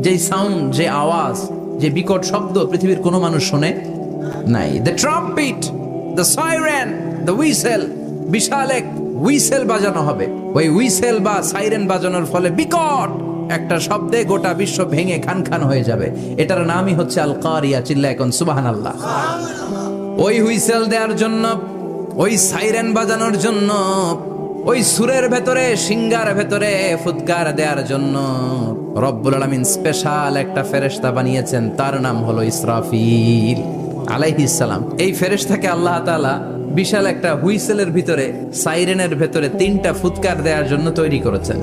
যে সাউন্ড, যে আওয়াজ, যে বিকট শব্দ পৃথিবীর কোনো মানুষ শোনে নাই। The trumpet, the siren, the whistle, বিশাল এক হুইসেল বাজানো হবে। ওই হুইসেল বা সাইরেন বাজানোর ফলে বিকট একটা শব্দে গোটা বিশ্ব ভেঙে খান খান হয়ে যাবে। এটার নামই হচ্ছে আল কারিয়া। চিল্লা এখন সুবহানাল্লাহ। ওই হুইসেল দেওয়ার জন্য, ওই সাইরেন বাজানোর জন্য, ওই সুরের ভেতরে, সিঙ্গার ভেতরে ফুৎকার দেওয়ার জন্য রব্বুল আলামিন স্পেশাল একটা ফেরেশতা বানিয়েছেন। তার নাম হলো ইসরাফিল আলাইহিস সালাম। এই ফেরেশতাকে আল্লাহ তাআলা বিশাল একটা হুইসেলের ভিতরে, সাইরেনের ভেতরে 3টা ফুৎকার দেওয়ার জন্য তৈরি করেছেন।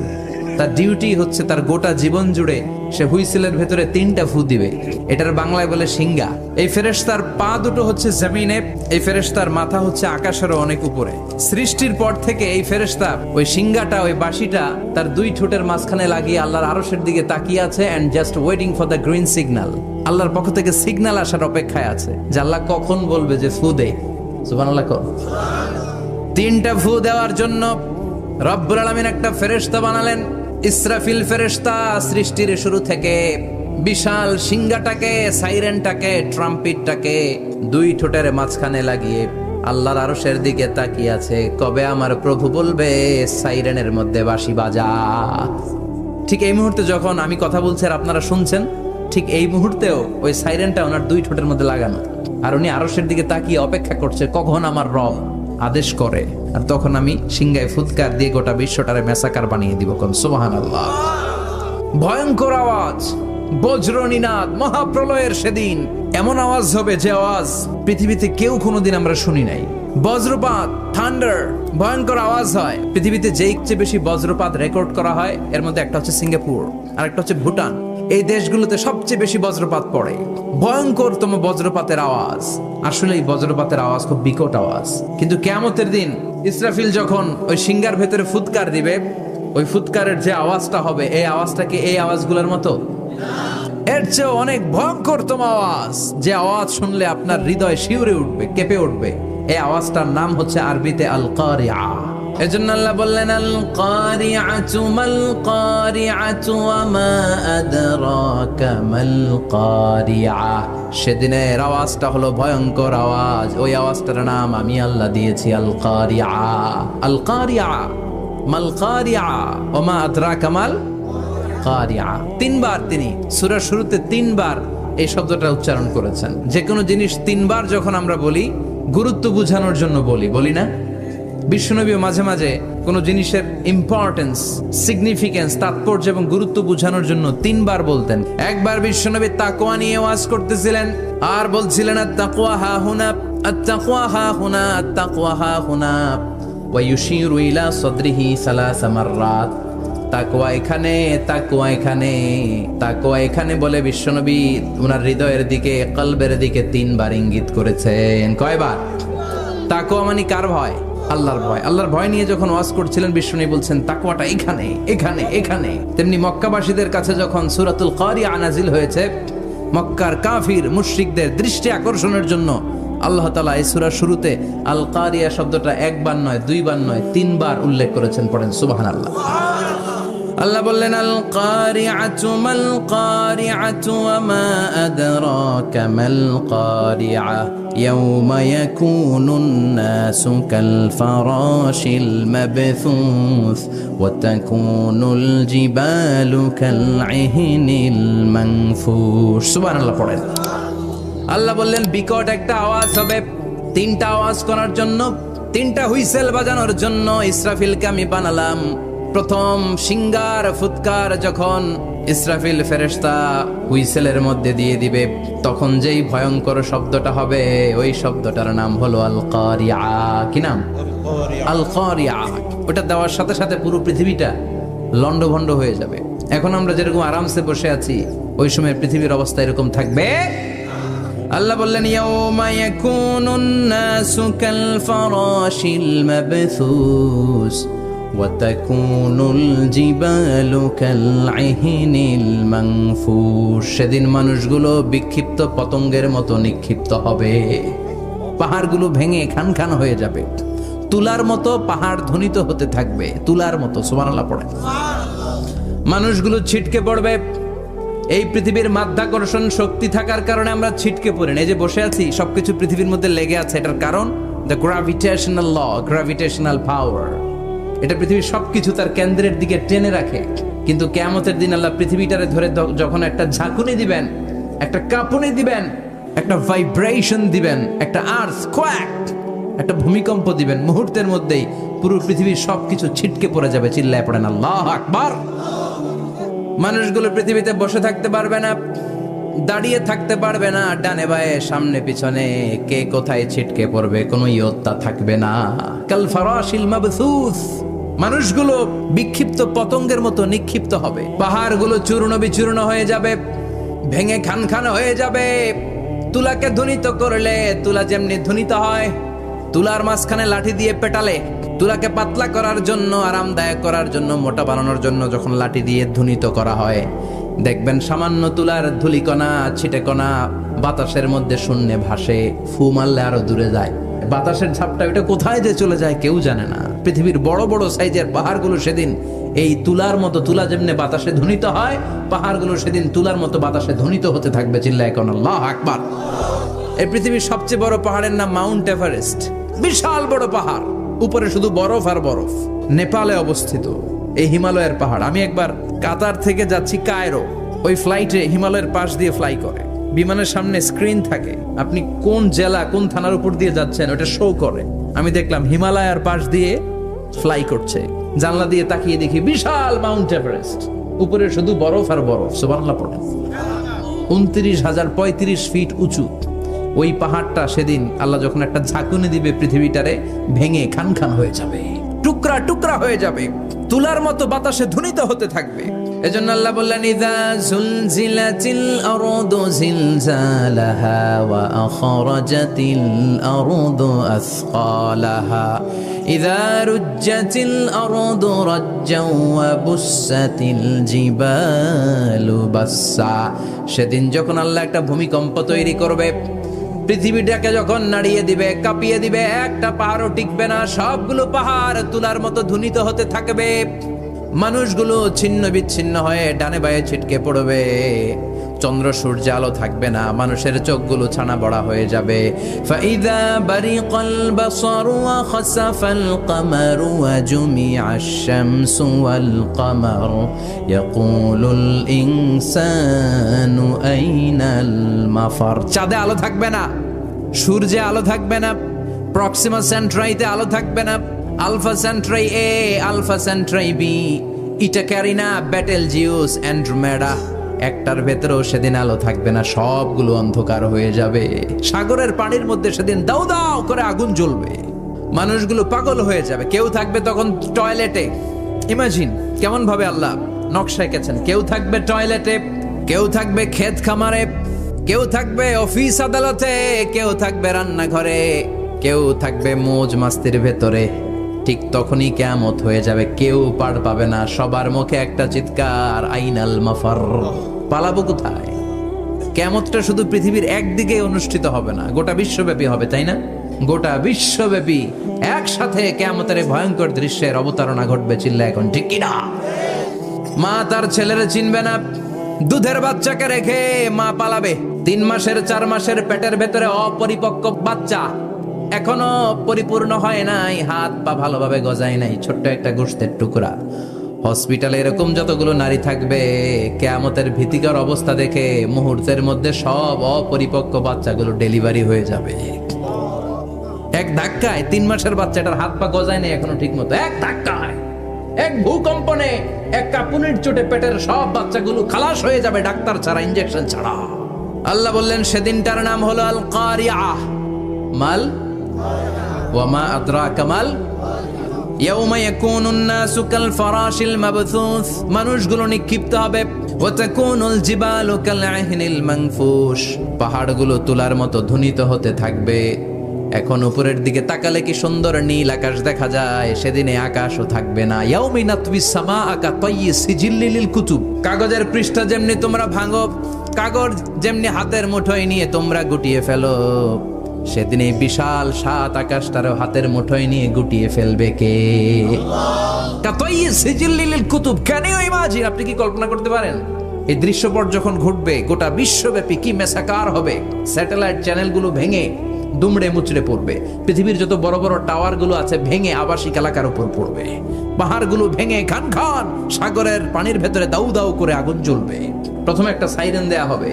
তার ডিউটি হচ্ছে তার গোটা জীবন জুড়ে সে হুইসেলের ভেতরে 3টা ফু দিবে। এটার বাংলায় বলে সিঙ্গা। এই ফেরেশতার পা দুটো হচ্ছে জমিনে, এই ফেরেশতার মাথা হচ্ছে আকাশেরও অনেক উপরে। সৃষ্টির পর থেকে এই ফেরেশতা ওই সিঙ্গাটা, ওই বাঁশিটা তার 2 ঠোঁটের মাঝখানে লাগিয়ে আল্লাহর আরশের দিকে তাকিয়ে আছে and just waiting for the green signal. আল্লাহর পক্ষ থেকে সিগন্যাল আসার অপেক্ষায় আছে যে আল্লাহ কখন বলবে যে ফু দে। সুবহানাল্লাহ। 3টা ফু দেওয়ার জন্য রব্বুল আলামিন একটা ফেরেশতা বানালেন, ইসরাফিল ফেরেশতা। সৃষ্টির শুরু থেকে বিশাল সিঙ্গাটাকে, সাইরেনটাকে, ট্রাম্পিটটাকে 2 ঠোঁটের মাঝখানে লাগিয়ে আল্লাহর আরশের দিকে তাকিয়ে আছে, কবে আমার প্রভু বলবে সাইরেনের মধ্যে বাঁশি বাজা। ঠিক এই মুহূর্তে যখন আমি কথা বলছি আর আপনারা শুনছেন, ঠিক এই মুহূর্তেও ওই সাইরেনটা ওনার 2 ঠোঁটের মধ্যে লাগানো, আর উনি আরশের দিকে তাকিয়ে অপেক্ষা করছে কখন আমার রব আদেশ করে, আর তখন আমি সিংগায় ফুৎকার দিয়ে গোটা বিশ্বটারে মেসাকার বানিয়ে দিব। কোন সুবহানাল্লাহ। ভয়ঙ্কর আওয়াজ, বজ্রনিনাদ, মহাপ্রলয়ের সেদিন এমন আওয়াজ হবে যে আওয়াজ পৃথিবীতে কেউ কোনোদিন আমরা শুনি নাই। বজ্রপাত, থান্ডার, ভয়ঙ্কর আওয়াজ হয়। পৃথিবীতে যেই চেয়ে বেশি বজ্রপাত রেকর্ড করা হয় এর মধ্যে একটা হচ্ছে সিঙ্গাপুর আর একটা হচ্ছে ভুটান। এই দেশগুলোতে সবচেয়ে বেশি বজ্রপাত পড়ে। ভয়ঙ্করতম বজ্রপাতের আওয়াজ। আসলে এই বজ্রপাতের আওয়াজ খুব বিকট আওয়াজ। কিন্তু কিয়ামতের দিন ইসরাফিল যখন ওই সিঙ্গার ভেতরে ফুৎকার দিবে, ওই ফুৎকারের যে আওয়াজটা হবে, এই আওয়াজটা কি এই আওয়াজগুলোর মতো? এর চেয়ে অনেক ভয়ঙ্করতম আওয়াজ, যে আওয়াজ শুনলে আপনার হৃদয় শিউরে উঠবে, কেঁপে উঠবে। এই আওয়াজটার নাম হচ্ছে আরবিতে আল কারিআ। এজন্য আল্লাহ বললেন আল কারিআতু মাল কারিআতু ওয়া মা আদরাকা মাল কারিআ। সেদিনের আওয়াজটা হলো ভয়ঙ্কর আওয়াজ। ওই আওয়াজটার নাম আমি আল্লাহ দিয়েছি আল কারিআ। আল কারিআ মাল কারিআ ওয়া মা আদরাকা মাল কারিআ। 3 বার তিনি সূরার শুরুতে 3 বার এই শব্দটা উচ্চারণ করেছেন। যে কোনো জিনিস 3 বার যখন আমরা বলি, গুরুত্ব বোঝানোর জন্য বলি না? বিশ্বনবীও মাঝে মাঝে কোন জিনিসের ইম্পর্টেন্স, সিগনিফিকেন্স, তাৎপর্য এবং গুরুত্ব বোঝানোর জন্য 3 বার বলতেন। একবার বিশ্বনবী তাকওয়া নিয়ে ওয়াজ করতেছিলেন আর বলছিলেন আত-তাকওয়া হা হুনা, আত-তাকওয়া হা হুনা, আত-তাকওয়া হা হুনা, ওয়া ইউশিরু ইলা সাদরিহি 3 মাররাত। তাকওয়া এখানে, তাকওয়া এখানে, তাকওয়া এখানে বলে বিশ্বনবী ওনার হৃদয়ের দিকে, কলবের দিকে 3 বার ইঙ্গিত করেছেন। কয়বার? তাকওয়া মানে কার ভয়? আল্লাহর ভয়। আল্লাহর ভয় নিয়ে যখন ওয়াজ করছিলেন বিশ্বনবী বলছেন তাকওয়াটা এখানে, এখানে, এখানে। তেমনি মক্কাবাসীদের কাছে যখন সূরাতুল কারিআ নাজিল হয়েছে, মক্কার কাফির মুশরিকদের দৃষ্টি আকর্ষণের জন্য আল্লাহ তাআলা এই সূরার শুরুতে আল কারিআ শব্দটা 1 বার নয়, 2 বার নয়, 3 বার উল্লেখ করেছেন। পড়েন সুবহানাল্লাহ। আল্লাহ বললেন আল কারিআতু মাল কারিআতু ওয়া মা আদরাকা মাল কারিআ ইয়াওমা ইয়াকুনুন নাসু কাল ফারাশিল মাবথুস ওয়া তাকুনুল জিবালু কাল ইহনিল মানফুশ। সুবহানাল্লাহ। পড়েন। আল্লাহ বললেন বিকট একটা আওয়াজ হবে। 3টা আওয়াজ করার জন্য, 3টা হুইসেল বাজানোর জন্য ইসরাফিলকে আমি বানালাম। প্রথম সিঙ্গার ফুৎকার যখন ইসরাফিল ফেরেশতা হুইসেলের মধ্যে দিয়ে দিবে, তখন যেই ভয়ঙ্কর শব্দটা হবে, ওই শব্দটার নাম হলো আল কারিআ। কি নাম? আল কারিআ। ওটা দেওয়ার সাথে সাথে পুরো পৃথিবীটা লন্ডভন্ড হয়ে যাবে। এখন আমরা যেরকম আরামসে বসে আছি, ওই সময় পৃথিবীর অবস্থা এরকম থাকবে। আল্লাহ বললেন ইয়াউমা ইয়াকুনুন নাসু কাল ফারাশিল মাবথুস ওয়া তাকুনুল জিবালু কাল ইহনিল মানফুশ। সেদিন মানুষগুলো বিক্ষিপ্ত পতঙ্গের মতো নিক্ষিপ্ত হবে। পাহাড়গুলো ভেঙে খান খান হয়ে যাবে। তুলার মতো পাহাড় ধ্বনিত হতে থাকবে, তুলার মতো। সুবহানাল্লাহ। পড়ে মানুষগুলো ছিটকে পড়বে। এই পৃথিবীর মাধ্যাকর্ষণ শক্তি থাকার কারণে আমরা ছিটকে পড়ি না। এই যে বসে আছি, সবকিছু পৃথিবীর মধ্যে লেগে আছে, এটার কারণ দ্য গ্র্যাভিটেশনাল ল, গ্র্যাভিটেশনাল পাওয়ার। এটা পৃথিবীর সবকিছু তার কেন্দ্রের দিকে টেনে রাখে। কিন্তু কিয়ামতের দিন আল্লাহ পৃথিবীটারে ধরে যখন একটা ঝাঁকুনি দিবেন, একটা কাঁপুনি দিবেন, একটা ভাইব্রেশন দিবেন, একটা আর্থকোয়াক, একটা ভূমিকম্প দিবেন, মুহূর্তের মধ্যেই পুরো পৃথিবীর সবকিছু ছিটকে পড়ে যাবে। চিল্লায় পড়েন আল্লাহু আকবার। মানুষগুলো পৃথিবীতে বসে থাকতে পারবে না, দাঁড়িয়ে থাকতে পারবে না, ডানে বায়ে সামনে পিছনে কে কোথায় ছিটকে পড়বে কোনো ইয়ত্তা থাকবে না। কাল ফারাশিল মাবসুস, মানুষগুলো বিক্ষিপ্ত পতঙ্গের মতো নিক্ষিপ্ত হবে। পাহাড়গুলো চূর্ণ বিচূর্ণ হয়ে যাবে, ভেঙে খান খান হয়ে যাবে। তুলাকে ধ্বনিত করলে তুলা যেমনি ধ্বনিত হয়, তুলার মাঝখানে লাঠি দিয়ে পেটালে, তুলাকে পাতলা করার জন্য, আরামদায়ক করার জন্য, মোটা বানানোর জন্য যখন লাঠি দিয়ে ধ্বনিত করা হয়, দেখবেন সামান্য তুলার ধুলিকণা, ছিটেকণা বাতাসের মধ্যে শূন্যে ভাসে, ফু মারলে আরো দূরে যায়। বাতাসের ঝাপটা ওটা কোথায় যে চলে যায় কেউ জানে না। পৃথিবীর বড় বড় সাইজের পাহাড়গুলো সেদিন এই তুলার মতো, তুলা যেমনি বাতাসে ধ্বনিত হয়, পাহাড়গুলো সেদিন তুলার মতো বাতাসে ধ্বনিত হতে থাকবে। চিল্লায় কোন আল্লাহু আকবার। এই পৃথিবীর সবচেয়ে বড় পাহাড়ের নাম মাউন্ট এভারেস্ট। বিশাল বড় পাহাড়, উপরে শুধু বরফ আর বরফ। নেপালে অবস্থিত এই হিমালয়ের পাহাড়। আমি একবার কাতার থেকে যাচ্ছি কায়রো, ওই ফ্লাইটে হিমালয়ের পাশ দিয়ে ফ্লাই করে, বিমানের সামনে স্ক্রিন থাকে, আপনি কোন জেলা কোন থানার উপর দিয়ে যাচ্ছেন ওটা শো করে। আমি দেখলাম হিমালয়ের পাশ দিয়ে ফ্লাই করছে, জানলা দিয়ে তাকিয়ে দেখি বিশাল মাউন্ট এভারেস্ট, উপরে শুধু বরফ আর বরফ। সুবহানাল্লাহ পড়েন। 29,035 ফিট উঁচু ওই পাহাড়টা সেদিন আল্লাহ যখন একটা ঝাঁকুনি দিবে, পৃথিবীটারে ভেঙে খান খান হয়ে যাবে, টুকরা টুকরা হয়ে যাবে, তুলার মতো বাতাসে ধ্বনিত হতে থাকবে। এজন্য আল্লাহ বললেন, ইযা যুলজিলাতিল আরদু জিলজালাহা ওয়া আখরাজাতিল আরদু আসকালাহা ইযা রুজ্জাতিল আরদু রাজ্জাও ওয়া বুসাতিল জিবালু বাসসা। সেদিন যখন আল্লাহ একটা ভূমিকম্প তৈরি করবে, পৃথিবীটাকে যখন নাড়িয়ে দিবে, কাঁপিয়ে দিবে, একটা পাহাড়ও টিকবে না, সবগুলো পাহাড় তুলার মতো ধ্বনিত হতে থাকবে। মানুষগুলো ছিন্ন বিচ্ছিন্ন হয়ে ডানে বায়ে ছিটকে পড়বে, চন্দ্র সূর্য আলো থাকবে না, মানুষের চোখগুলো ছানা বড়া হয়ে যাবে। ফাইদা বারিকাল বাসারু ওয়া খাসাফাল কামারু ওয়া জুমিআশ শামসু ওয়াল কামারু ইয়াকুলুল ইনসানু আইনাল মাফার। চাঁদে আলো থাকবে না, সূর্যে আলো থাকবে না, প্রক্সিমা সেন্ট্রাইতে আলো থাকবে না, আলফা সেন্ট্রাই এ, আলফা সেন্ট্রাই বি, ইটা ক্যারিনা, ব্যাটেল জিউস, অ্যান্ড্রোমেডা, একটার ভেতরেও সেদিন আলো থাকবে না, সবগুলো অন্ধকার হয়ে যাবে। সাগরের পানির মধ্যে সেদিন দাউ দাউ করে আগুন জ্বলবে, মানুষগুলো পাগল হয়ে যাবে। কেউ থাকবে তখন টয়লেটে, ইমাজিন কেমন ভাবে আল্লাহ নকশা এঁকেছেন। কেউ থাকবে টয়লেটে, কেউ থাকবে ক্ষেত খামারে, কেউ থাকবে অফিস আদালতে, কেউ থাকবে রান্নাঘরে, কেউ থাকবে মৌজ মাস্তির ভেতরে। ঠিক তখনই কিয়ামত হয়ে যাবে, কেউ পার পাবে না, সবার মুখে একটা চিৎকার, আইনাল মাফার। পালাবো কোথায়? কিয়ামতটা শুধু পৃথিবীর একদিকে অনুষ্ঠিত হবে না, গোটা বিশ্বব্যাপী হবে, তাই না? গোটা বিশ্বব্যাপী একসাথে কিয়ামতের ভয়ঙ্কর দৃশ্যের অবতারণা ঘটবে। চিল্লা এখন ঠিক কিনা? মা তার ছেলেরে চিনবে না, দুধের বাচ্চাকে রেখে মা পালাবে। 3 মাসের 4 মাসের পেটের ভেতরে অপরিপক্ক বাচ্চা, এখনো পরিপূর্ণ হয় নাই, হাত পা ভালোভাবে গজায় নাই, ছোট্ট একটা গোশতের টুকরা। হসপিটালে এরকম যতগুলো নারী থাকবে, কিয়ামতের ভীতিকর অবস্থা দেখে মুহূর্তের মধ্যে সব অপরিপক্ক বাচ্চাগুলো ডেলিভারি হয়ে যাবে। এক ধাক্কায় 3 মাসের বাচ্চাটার হাত পা গজায় নাই এখনো ঠিক মতো, এক ধাক্কায়, এক ভূকম্পনে, এক কাঁপুনির চোটে পেটের সব বাচ্চাগুলো খালাস হয়ে যাবে, ডাক্তার ছাড়া, ইনজেকশন ছাড়া। আল্লাহ বললেন সেদিনটার নাম হলো আল কারিআহ। মাল ওয়া মা আদরাকা মাল ইয়াউমা ইয়াকুনুন নাসু কাল ফারাশিল মাবথুস। মানুষগুলো নিক্ষিপ্ত হবে। ওয়া তাকুনুল জিবালু কাল আহিনিল মানফুশ। পাহাড়গুলো তুলার মতো ধ্বনিত হতে থাকবে। এখন উপরের দিকে তাকালে কি সুন্দর নীল আকাশ দেখা যায়, সেদিনে আকাশও থাকবে না। ইয়াউমিন নাতবিস সামাআ কাতায়্যি সিজিল্লি লিল কুতুব। কাগজের পৃষ্ঠা যেমনি তোমরা ভাঙো, কাগজ যেমনি হাতের মুঠোয় নিয়ে তোমরা গুটিয়ে ফেলো, সেদিন এই বিশাল সাত আকাশটারও হাতের মুঠোয় নিয়ে গুটিয়ে ফেলবে কে? Qutub, can you imagine? আপনি কি কল্পনা করতে পারেন এই দৃশ্যপট যখন ঘটবে গোটা বিশ্বব্যাপী কি মেসাকার হবে? স্যাটেলাইট চ্যানেলগুলো ভেঙে দুমড়ে মুচড়ে পড়বে, পৃথিবীর যত বড় বড় টাওয়ার গুলো আছে ভেঙে আবাসিক এলাকার উপর পড়বে, পাহাড়গুলো ভেঙে খান খান সাগরের পানির ভেতরে দাউ দাউ করে আগুন জ্বলবে। প্রথমে একটা সাইরেন দেয়া হবে,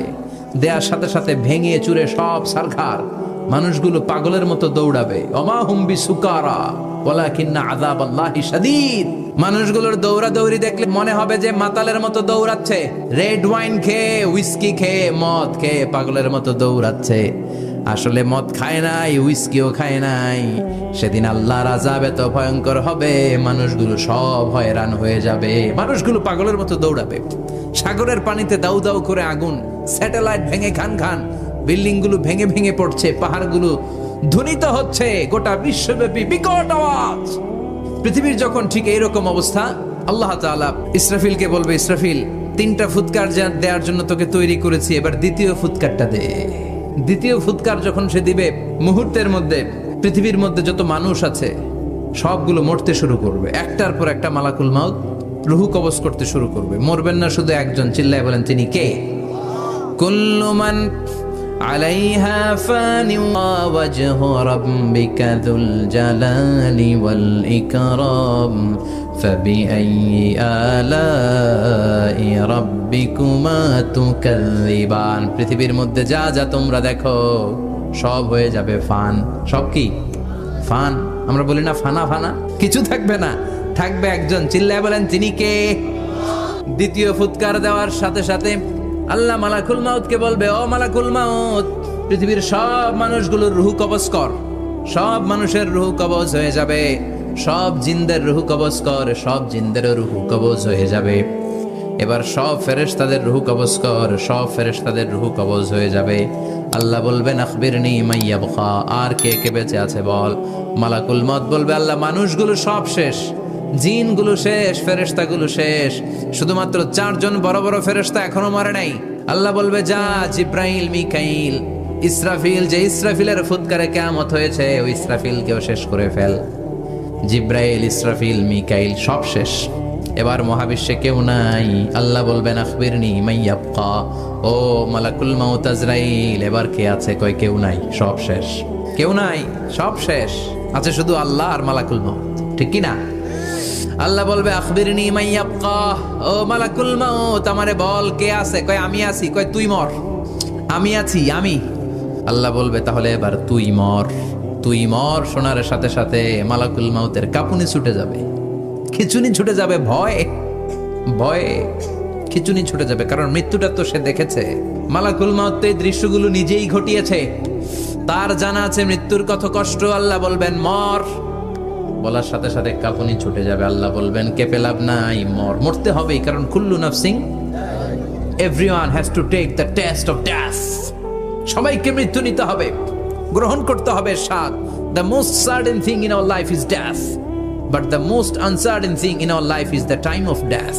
দেয়ার সাথে সাথে ভেঙে চুরে সব সারখার, মানুষগুলো পাগলের মতো দৌড়াবে। ওমা হুম বিসুকারা ওয়ালাকিন্না আযাবাল্লাহি শাদীদ। মানুষগুলোর দৌড়াদৌড়ি দেখলে মনে হবে যে মাতালের মতো দৌড়াচ্ছে, রেড ওয়াইন খেয়ে, হুইস্কি খেয়ে, মদ খেয়ে পাগলের মতো দৌড়াচ্ছে। আসলে মদ খায় নাই, হুইস্কিও খায় নাই। সেদিন আল্লাহর আযাব এত ভয়ঙ্কর হবে, মানুষগুলো সব হয়রান হয়ে যাবে, মানুষগুলো পাগলের মতো দৌড়াবে। সাগরের পানিতে দাউ দাউ করে আগুন, স্যাটেলাইট ভেঙে খান খান, বিল্ডিং গুলো ভেঙে ভেঙে পড়ছে, পাহাড়গুলো ধ্বনিত হচ্ছে, গোটা বিশ্বব্যাপী বিকট আওয়াজ। পৃথিবীর যখন ঠিক এইরকম অবস্থা, আল্লাহ তাআলা ইসরাফিলকে বলবে, ইসরাফিল, 3টা ফুৎকার দেওয়ার জন্য তোকে তৈরি করেছি, এবার দ্বিতীয় ফুৎকারটা দে। দ্বিতীয় ফুৎকার যখন সে দিবে, মুহূর্তের মধ্যে পৃথিবীর মধ্যে যত মানুষ আছে সবগুলো মরতে শুরু করবে। একটার পর একটা মালাকুল মাউত রুহু কবজ করতে শুরু করবে। মরবেন না শুধু একজন, চিল্লায় বলেন তিনি কে? কুল্লু মান আলাইহা ফানি ওয়া ওয়াজহু রাব্বিকা যুল জালালি ওয়াল ইকরাম ফাবিআইয়ি আলাই রাব্বিকুমা তুকাযযিবান। পৃথিবীর মধ্যে যা যা তোমরা দেখো সব হয়ে যাবে ফান। সব কি ফান? আমরা বলি না ফানা ফানা, কিছু থাকবে না, থাকবে একজন, চিল্লায় বলেন তিনি কে? দ্বিতীয় ফুৎকার দেওয়ার সাথে সাথে আল্লাহ মালাকুল মাউতকে বলবে, ও মালাকুল মাউত, পৃথিবীর সব মানুষগুলোর রুহু কবজ কর। সব মানুষের রুহু কবজ হয়ে যাবে, সব জিনদের রুহু কবজ কর, সব জিনদেরও রুহু কবজ হয়ে যাবে। এবার সব ফেরেশতাদের রুহু কবজ কর, সব ফেরেশতাদের রুহু কবজ হয়ে যাবে। আল্লাহ বলবেন, আখবিরনি মাইয়াবকা, আর কে কে বেঁচে আছে বল। মালাকুল মউত বলবে, আল্লাহ মানুষগুলো সব শেষ, জিনগুলো শেষ, ফেরেশতাগুলো শেষ, শুধুমাত্র 4 জন বড় বড় ফেরেশতা এখনো মরে নাই। আল্লাহ বলবে, যা জিব্রাইল, মিকাইল, ইসরাফিল, যে ইসরাফিলের ফুৎকারে কিয়ামত হয়েছে ওই ইসরাফিলকেও শেষ করে ফেল। জিব্রাইল, ইসরাফিল, মিকাইল সব শেষ, এবার মহাবিশ্বে কেউ নাই। আল্লাহ বলবেন, আখবিরনি মাইয়াবকা, ও মালাকুল মাউত আজরাইল, এবার কে আছে? কয় কেউ নাই, সব শেষ। কেউ নাই, সব শেষ, আছে শুধু আল্লাহ আর মালাকুল মাউত, ঠিক কি না? আল্লাহ বলবে, আখবিরনি মাইয়াবকা, ও মালাকুল মাউত, আমারে বল কে আছে? কয় আমি আছি। কয় তুই মর। আমি আছি, আমি। আল্লাহ বলবে, তাহলে এবার তুই মর। তুই মর শোনার সাথে সাথে মালাকুল মাউতের কাঁপুনি ছুটে যাবে, খিচুনি ছুটে যাবে, ভয়ে ভয়ে খিচুনি ছুটে যাবে, কারণ মৃত্যুটা তো সে দেখেছে। মালাকুল মাউত এই দৃশ্যগুলো নিজেই ঘটিয়েছে, তার জানা আছে মৃত্যুর কত কষ্ট। আল্লাহ বলবেন, মর। বলার সাথে সাথে কাঁপুনি ছুটে যাবে। আল্লাহ বলবেন, কেঁপে লাভ নাই, মর, মরতে হবেই, কারণ কুল্লু নাফসিন, everyone has to take the taste of death. সবাইকে মৃত্যু নিতে হবে, গ্রহণ করতে হবে স্বাদ। The most certain thing in our life is death, but the most uncertain thing in our life is the time of death.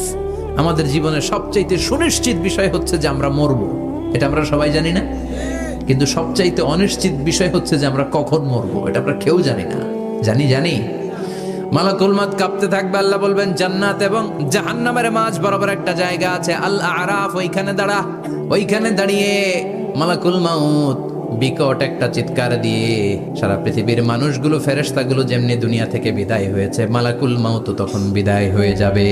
আমাদের জীবনের সবচাইতে সুনিশ্চিত বিষয় হচ্ছে যে আমরা মরবো, এটা আমরা সবাই জানি না, কিন্তু সবচাইতে অনিশ্চিত বিষয় হচ্ছে যে আমরা কখন মরবো, এটা আমরা কেউ জানি না। জানি মালাকুল মাউত কাঁপতে থাকবে। আল্লাহ বলবেন, জান্নাত এবং জাহান্নামের মাঝ বরাবর একটা জায়গা আছে, আল আরাফ, ওইখানে দাঁড়া। ওইখানে দাঁড়িয়ে মালাকুল মাউত বিকট একটা চিৎকার দিয়ে সারা পৃথিবীর মানুষগুলো, ফেরেশতাগুলো যেমনি দুনিয়া থেকে বিদায় হয়েছে, মালাকুল মাউত তখন বিদায় হয়ে যাবে।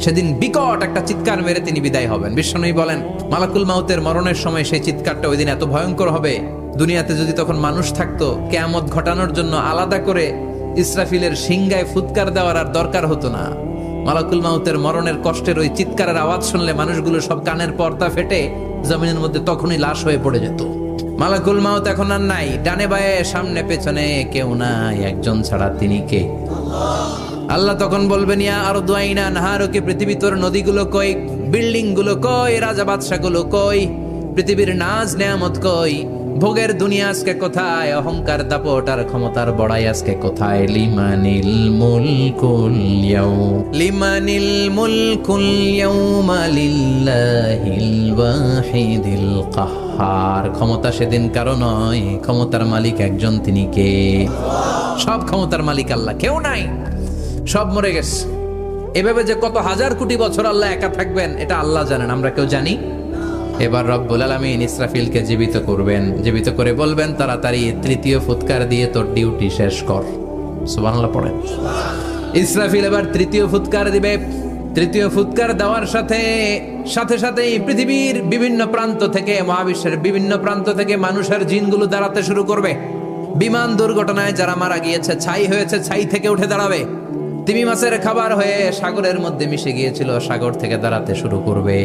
সেদিন বিকট একটা চিৎকার মেরে তিনি বিদায় হবেন। বিশ্বনবী বলেন, মালাকুল মাউতের মরণের সময় সেই চিৎকারটা ওই দিন এত ভয়ঙ্কর হবে, দুনিয়াতে যদি তখন মানুষ থাকতো, কিয়ামত ঘটানোর জন্য আলাদা করে ইসরাফিলের সিংগায় ফুৎকার দেওয়ার আর দরকার হতো না। মালাকুল মাউতের মরণের কষ্টের ওই চিৎকারের আওয়াজ শুনলে মানুষগুলো সব কানের পর্দা ফেটে জমিনের মধ্যে তখনই লাশ হয়ে পড়ে যেত। মালাকুল মাউত এখন আর নাই, ডানে বায়ে সামনে পেছনে কেউ নাই, একজন ছাড়া, তিনি কে? আল্লাহ তখন বলবেন, ইয়া আরদু আইনা নাহারুকি, পৃথিবী তোর নদীগুলো কই, বিল্ডিং গুলো কই, রাজা বাদশা গুলো কই, পৃথিবীর নাজ নেয়ামত কই, ভোগের দুনিয়া আজকে কোথায়, অহংকার দাপট আর ক্ষমতার বড়াই আজকে কোথায়? লিমানিল মুলকুল ইয়াউম, লিমানিল মুলকুল ইয়াউমা লিল্লাহিল ওয়াহিদিল কাহ্হার। কাহার, ক্ষমতা সেদিন কারো নয়, ক্ষমতার মালিক একজন, তিনি কে? সব ক্ষমতার মালিক আল্লাহ, কেউ নাই, সব মরে গেছে। এভাবে যে কত হাজার কোটি বছর আল্লাহ একা থাকবেন এটা আল্লাহ জানেন, আমরা কেউ জানি। এবার রব্বুল আলামিন ইসরাফিলকে জীবিত করবেন, জীবিত করে বলবেন তাড়াতাড়ি তৃতীয় ফুৎকার দিয়ে তোর ডিউটি শেষ কর। সুবহানাল্লাহ পড়েন। ইসরাফিল এবার তৃতীয় ফুৎকার দিবে। তৃতীয় ফুৎকার দেওয়ার সাথে সাথেই পৃথিবীর বিভিন্ন প্রান্ত থেকে, মহাবিশ্বের বিভিন্ন প্রান্ত থেকে মানুষের জিনগুলো দাঁড়াতে শুরু করবে। বিমান দুর্ঘটনায় যারা মারা গিয়েছে, ছাই হয়েছে, ছাই থেকে উঠে দাঁড়াবে। তিমি মাছের খাবার হয়ে সাগরের মধ্যে মিশে গিয়েছিল, সাগর থেকে দাঁড়াতে শুরু করবে।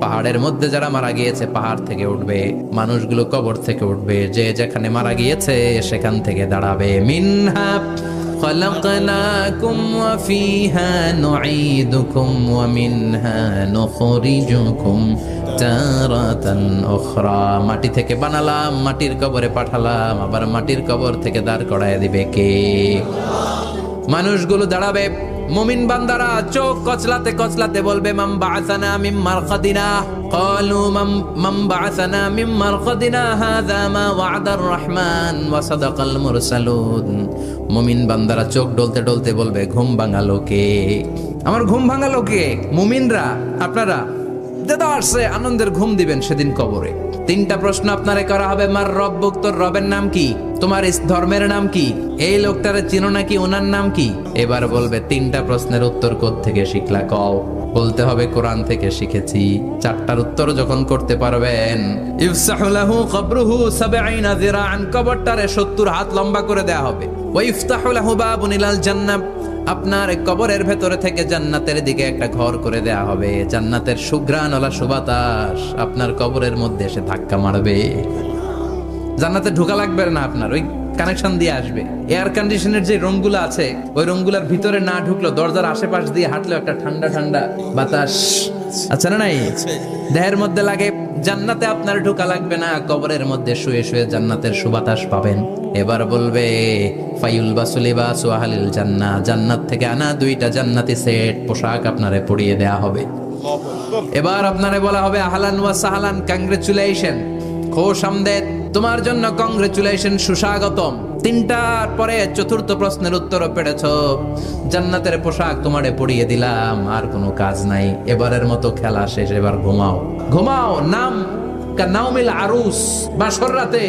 পাহাড়ের মধ্যে যারা মারা গিয়েছে পাহাড় থেকে উঠবে, মানুষগুলো কবর থেকে উঠবে, যে যেখানে মারা গিয়েছে সেখান থেকে দাঁড়াবে। মিনহা খলাকনাকুম ওয়া ফিহা নুঈদুকুম ওয়া মিনহা নুখরিজুকুম তারাতান উখরা। মাটি থেকে বানালাম, মাটির কবরে পাঠালাম, আবার মাটির কবর থেকে দাঁড় করায় দিবে কে? মানুষগুলো দাঁড়াবে। মুমিন বান্দারা চোখ কচলাতে কচলাতে বলবে মাম বাআসানা মিন মারকাদিনা, ক্বালু মাম বাআসানা মিন মারকাদিনা হাযা মা ওয়া'দার রহমান ওয়া সাদাকাল মুরসালুন। মুমিন বান্দারা চোখ ডলতে ডলতে বলবে ঘুম ভাঙালো কে? আমার ঘুম ভাঙালো কে? মুমিনরা, আপনারা দাদা আসছে আনন্দের ঘুম দিবেন সেদিন কবরে। তিনটা প্রশ্ন আপনারে করা হবে। মার রব্বুক, তোর রবের নাম কি? তোমার ধর্মের নাম কি? এই লোকটারে চিনো নাকি? ওনার নাম কি? এবার বলবে তিনটা প্রশ্নের উত্তর কোত্থেকে শিখলা কও? বলতে হবে কোরআন থেকে শিখেছি। চারটার উত্তর যখন করতে পারবেন, ইফসাহু লাহু কবরুহু ৭০ যিরাআন, কবরটারে ৭০ হাত লম্বা করে দেয়া হবে। ওয়া ইফতাহু লাহু বাবুন ইলাল জান্নাহ, আপনার কবরের ভেতরে থেকে জান্নাতের দিকে একটা ঘর করে দেয়া হবে। জান্নাতের সুঘ্রাণওয়ালা সুবাতাস আপনার কবরের মধ্যে এসে ধাক্কা মারবে। জান্নাতে ঢোকা লাগবে না, আপনার ওই কানেকশন দিয়ে আসবে। এয়ার কন্ডিশনের যে রুমগুলো আছে ওই রুমগুলোর ভিতরে না ঢুকলো, দরজার আশেপাশ দিয়ে হাঁটলেও একটা ঠান্ডা ঠান্ডা বাতাস আচ্ছা না নাই দেহের মধ্যে লাগে। জান্নাতে আপনার ঢোকা লাগবে না, কবরের মধ্যে শুয়ে শুয়ে জান্নাতের সুবাতাস পাবেন। এবার বলবে ফায়ুলবাসু লিবাসু আহলিল জান্নাহ, জান্নাত থেকে আনা 2টা জান্নাতি সেট পোশাক আপনারে পরিয়ে দেয়া হবে। এবার আপনারে বলা হবে আহলান ওয়া সাহলান, কংগ্রেচুলেশন, খোশ আমদেদ, তোমার জন্য কংগ্রেচুলেশন, সুস্বাগতম। তিনটার পরে চতুর্থ প্রশ্নের উত্তরও পেরেছো, জান্নাতের পোশাক তোমারে পরিয়ে দিলাম, আর কোনো কাজ নাই, এবারের মতো খেলা শেষ, এবার ঘুমাও। ঘুমাও নাম কানাউমিল আরুস, বাসর রাতে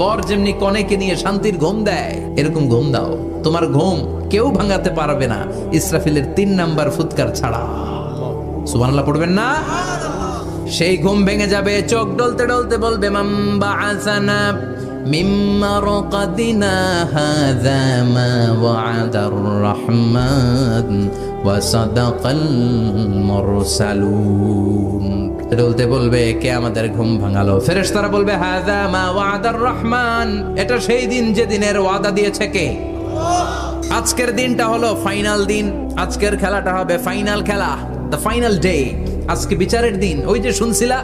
বর যেমনি কনেকে নিয়ে শান্তির ঘুম দেয় এরকম ঘুম দাও। তোমার ঘুম কেউ ভাঙাতে পারবে না ইসরাফিলের 3 নাম্বার ফুৎকার ছাড়া। সুবহানাল্লাহ পড়বেন না? সেই ঘুম ভেঙে যাবে, চোখ ডলতে ডলতে বলবে মাম বাআসানা মিন মারকাদিনা হাযা মা ওয়া'দার রহমান ওয়া সাদাকাল মুরসালুন। ডলতে বলবে কে আমাদের ঘুম ভাঙালো? ফেরেশতারা বলবে হাযা মা ওয়া'দার রহমান, এটা সেই দিন যে দিনের ওয়াদা দিয়েছে কে? আজকের দিনটা হলো ফাইনাল দিন, আজকের খেলাটা হবে ফাইনাল খেলা, দ্য ফাইনাল ডে। আজকে বিচারের দিন। ওই যে শুনছিলা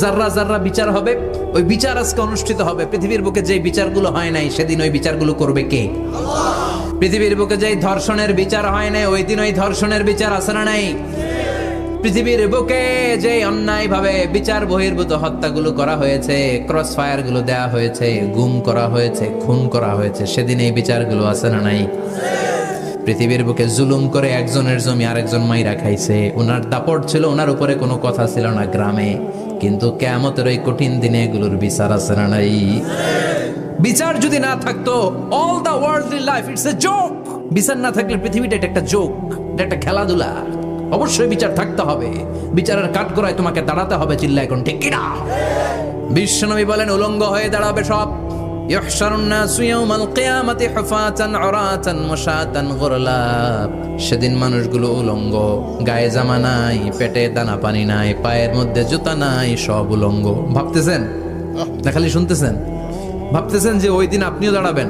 জাররা জাররা বিচার হবে, ওই বিচার আজকে অনুষ্ঠিত হবে। পৃথিবীর বুকে যে বিচারগুলো হয় নাই সেদিন ওই বিচারগুলো করবে কে? পৃথিবীর বুকে যে ধর্ষণের বিচার হয় নাই ওই দিন ওই ধর্ষণের বিচার আছে না নাই? পৃথিবীর বুকে যে অন্যায় ভাবে বিচার বহির্ভূত হত্যাগুলো করা হয়েছে, ক্রস ফায়ার গুলো দেওয়া হয়েছে, গুম করা হয়েছে, খুন করা হয়েছে, সেদিন এই বিচারগুলো আছে না নাই? পৃথিবীর বুকে জুলুম করে একজনের জমি আরেকজন মাইরা খাইছে, ওনার দাপট ছিল, ওনার উপরে কোনো কথা ছিল না গ্রামে, কিন্তু কিয়ামতের ওই কঠিন দিনে এগুলোর বিচার আছে না নাই? বিচার যদি না থাকতো, all the worldly life it's a joke. বিচার না থাকলে পৃথিবীটা এটা একটা জোক, এটা একটা খেলাধুলা। অবশ্যই বিচার থাকতে হবে, বিচারের কাঠগড়ায় তোমাকে দাঁড়াতে হবে। চিল্লা এখন ঠিক কিনা? বিশ্বনবী বলেন উলঙ্গ হয়ে দাঁড়াবে সব। ইহশারুন নাসু ইয়াউমাল কিয়ামাতি হুফাতান উরাতান মুশাতান গুরলা, সেদিন মানুষগুলো উলঙ্গ, গায়ে জামা নাই, পেটে দানা পানি নাই, পায়ের মধ্যে জুতা নাই, সব উলঙ্গ। ভাবতেছেন না খালি শুনতেছেন? ভাবতেছেন যে ওই দিন আপনিও দাঁড়াবেন,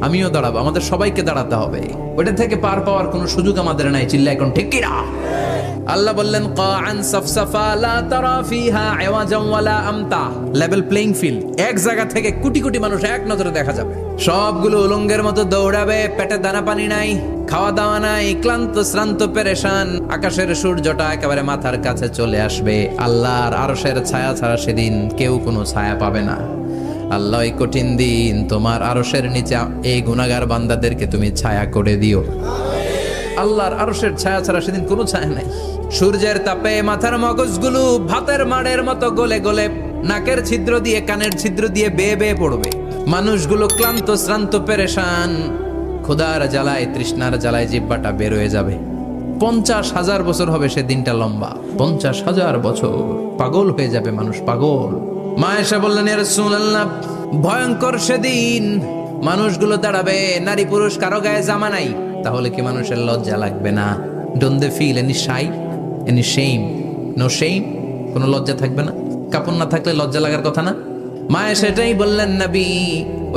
আমিও দাঁড়াবো, আমাদের সবাইকে দাঁড়াতে হবে। ওইটা থেকে পার পাওয়ার কোনো সুযোগ আমাদের নাই। চিল্লা এখন ঠিক কিনা? আল্লাহ বললেন কাআন সাফসাফা লা তারা ফিহা আওয়াজান ওয়ালা আমতা, লেভেল প্লেইং ফিল্ড, এক জায়গা থেকে কোটি কোটি মানুষ এক নজরে দেখা যাবে। সবগুলো উলঙ্গের মতো দৌড়াবে, পেটে দানা পানি নাই, খাওয়া দাওয়া নাই, ক্লান্ত শ্রান্ত পেরেশান। আকাশের সূর্যটা একেবারে মাথার কাছে চলে আসবে। আল্লাহর আরশের ছায়া ছাড়া সেদিন কেউ কোনো ছায়া পাবে না। আল্লাহ এই কঠিন দিন তোমার আরশের নিচে এই গুনাহগার বান্দাদেরকে তুমি ছায়া করে দিও। আল্লাহর আরশের ছায়া ছাড়া সেদিন কোনো ছায়া নাই। সূর্যের তাপে মাথার মগজগুলো ভাতের মাড়ের মতো গলে গলে নাকের ছিদ্র দিয়ে কানের ছিদ্র দিয়ে বেয়ে বেয়ে পড়বে। মানুষগুলো ক্লান্ত শ্রান্ত পেরেশান, ক্ষুধার জ্বালায় তৃষ্ণার জ্বালায় জিহ্বাটা বের হয়ে যাবে। 50,000 বছর হবে সে দিনটা লম্বা, 50,000 বছর। পাগল হয়ে যাবে মানুষ, পাগল। মা এসে বললেন ইয়া রাসূলুল্লাহ, ভয়ঙ্কর সেদিন মানুষগুলো দাঁড়াবে, নারী পুরুষ কারো গায়ে জামা নাই, তাহলে কি মানুষের লজ্জা লাগবে না? Don't they feel any shy, any shame? No shame, কোনো লজ্জা থাকবে না? কাপড় না থাকলে লজ্জা লাগার কথা না? মায়ে সেটাই বললেন নবী,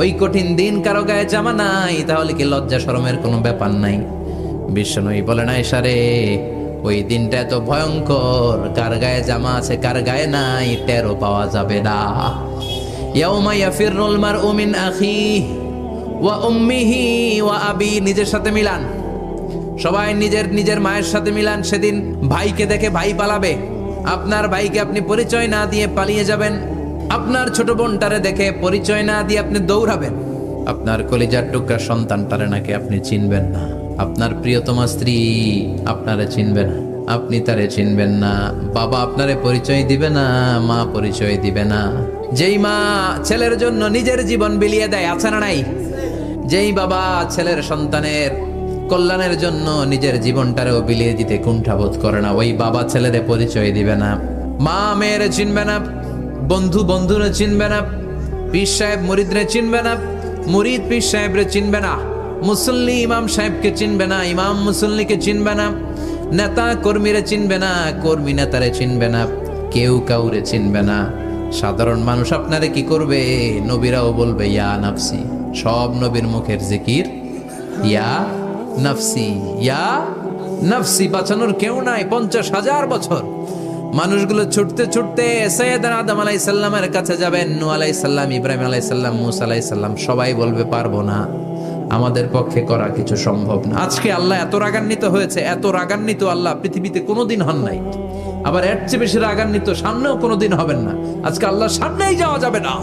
ওই কঠিন দিন কারো গায়ে জামা নাই, তাহলে কি লজ্জা শরমের কোনো ব্যাপার নাই? বিশ্বনবী বলেন আয়েশা রে, ওই দিনটা এত ভয়ঙ্কর, কার গায়ে জামা আছে কার গায়ে নাই টেরও পাওয়া যাবে না। ইয়াউমা ইয়াফিরুল মারউ মিন আখিহি ওয়া উম্মিহি ওয়া আবি, নিজের সাথে মিলান, সবাই নিজের নিজের মায়ের সাথে মিলান। সেদিন ভাইকে দেখে ভাই পালাবে, আপনার ভাইকে আপনি পরিচয় না দিয়ে পালিয়ে যাবেন। আপনার ছোট বোনটারে দেখে পরিচয় না দিয়ে আপনি দৌড়াবেন। আপনার কলিজার টুকরা সন্তানটারে নাকি আপনি চিনবেন না। আপনার প্রিয়তমা স্ত্রী আপনারে চিনবে না, আপনি তারে চিনবেন না। বাবা আপনারে পরিচয় দিবে না, মা পরিচয় দিবে না। যেই মা ছেলের জন্য নিজের জীবন বিলিয়ে দেয়, আছে না নাই? যেই বাবা ছেলের সন্তানের কল্যাণের জন্য নিজের জীবনটারেও বিলিয়ে দিতে কুণ্ঠাবোধ করে না, ওই বাবা ছেলেরে পরিচয় দিবে না। মা মেয়েরে চিনবে না, বন্ধু বন্ধুরে চিনবে না, পীর সাহেব মুরিদরে চিনবে না, মুরিদ পীর সাহেবরে চিনবে না, মুসল্লি ইমাম সাহেবকে চিনবে না, ইমাম মুসল্লিকে চিনবে না, নেতা কর্মীরে চিনবে না, কর্মী নেতারে চিনবে না, কেউ কাউরে চিনবে না। সাধারণ মানুষ আপনারে কি করবে? নবীরাও বলবে ইয়া নাফসি। সব নবীর মুখের জিকির ইয়া নাফসি, ইয়া নাফসি। বাঁচানোর কেউ নাই। 50,000 বছর মানুষগুলো ছুটতে ছুটতে সৈয়দনা আদম আলাইহিস সালামের কাছে যাবেন। নূহ আলাইহিস সালাম, ইব্রাহিম আলাইহিস সালাম, মূসা আলাইহিস সালাম, সবাই বলবে পারবো না, আমাদের পক্ষে করা কিছু সম্ভব না। আজকে আল্লাহ এত রাগান্বিত হয়েছে, এত রাগান্বিত আল্লাহ পৃথিবীতে কোনোদিন হন নাই। আবার এর চেয়ে বেশি রাগান্বিত সামনেও কোনোদিন হবেন না। আজকে আল্লাহ সামনেই যাওয়া যাবে না।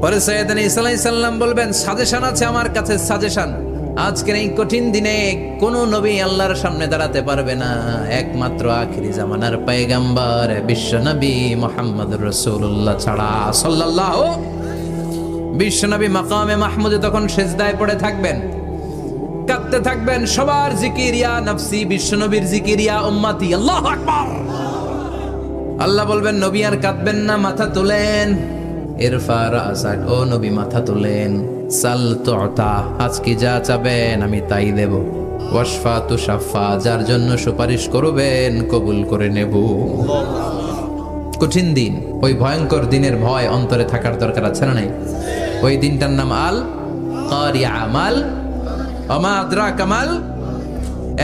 পরে সৈয়দনা ঈসা আলাইহিস সালাম বলবেন সাজেশন আছে আমার কাছে, সাজেশন। আজকের এই কঠিন দিনে কোন নবী আল্লাহর সামনে দাঁড়াতে পারবে না, একমাত্র আখিরি জামানার পয়গম্বর বিশ্ব নবী মুহাম্মদুর রাসূলুল্লাহ ছাড়া সাল্লাল্লাহু। বিশ্ব নবী মাকামে মাহমুদে তখন সেজদায় পড়ে থাকবেন, কাঁদতে থাকবেন। সবার জিকির ইয়া নাফসি, বিশ্ব নবীর জিকির ইয়া উম্মতি, আল্লাহু আকবার। আল্লাহ বলবেন নবী আর কাঁদবেন না, মাথা তোলেন। ইরফা রাসাক, ও নবী মাথা তোলেন। সাল তুতা, আজকে যা চাবেন আমি তাই দেব। ওয়াশফা তুশাফা, যার জন্য সুপারিশ করবেন কবুল করে নেব। কঠিন দিন, ওই ভয়ঙ্কর দিনের ভয় অন্তরে থাকার দরকার আছে না নাই? ওই দিনটার নাম আল কারিয়া, আমাল ওমা আদরাকা মাল।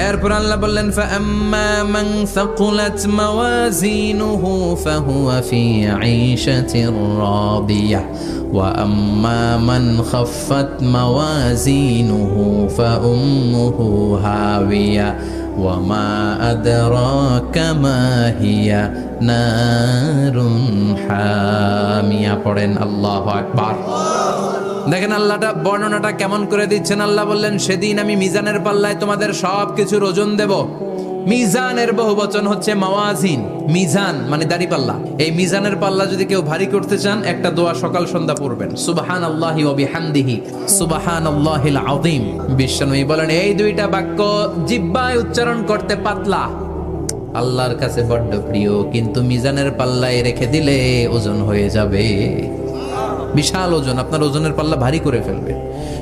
এরপর আল্লাহ বললেন ফাআম্মা মান সাকুলাত মাওয়াজিনুহু ফাহুয়া ফি আইশাতির রাদিয়াহ ওয়া আম্মা মান খাফফাত মাওয়াজিনুহু ফাউম্মুহু হাওিয়া ওয়া মা আদরাকা মা হিয়া নারুন হামিয়া। পড়েন আল্লাহু আকবার। দেখেন আল্লাহটা বর্ণনাটা কেমন করে দিচ্ছেন। আল্লাহ বললেন সেদিন আমি মিজানের পাল্লায় তোমাদের সব কিছুর ওজন দেব। মিজানের বহুবচন হচ্ছে মাওয়াজিন। মিজান মানে দাড়ি পাল্লা। এই মিজানের পাল্লা যদি কেউ ভারী করতে চান, একটা দোয়া সকাল সন্ধ্যা পড়বেন, সুবহানাল্লাহি ওয়া বিহামদিহি সুবহানাল্লাহিল আযীম। বিশ্বনবী বলেন এই দুইটা বাক্য জিহ্বায় উচ্চারণ করতে পাতলা, আল্লাহর কাছে বড্ড প্রিয়, কিন্তু মিজানের পাল্লায় রেখে দিলে ওজন হয়ে যাবে বিশাল ওজন, আপনার ওজনের পাল্লা ভারী করে ফেলবে।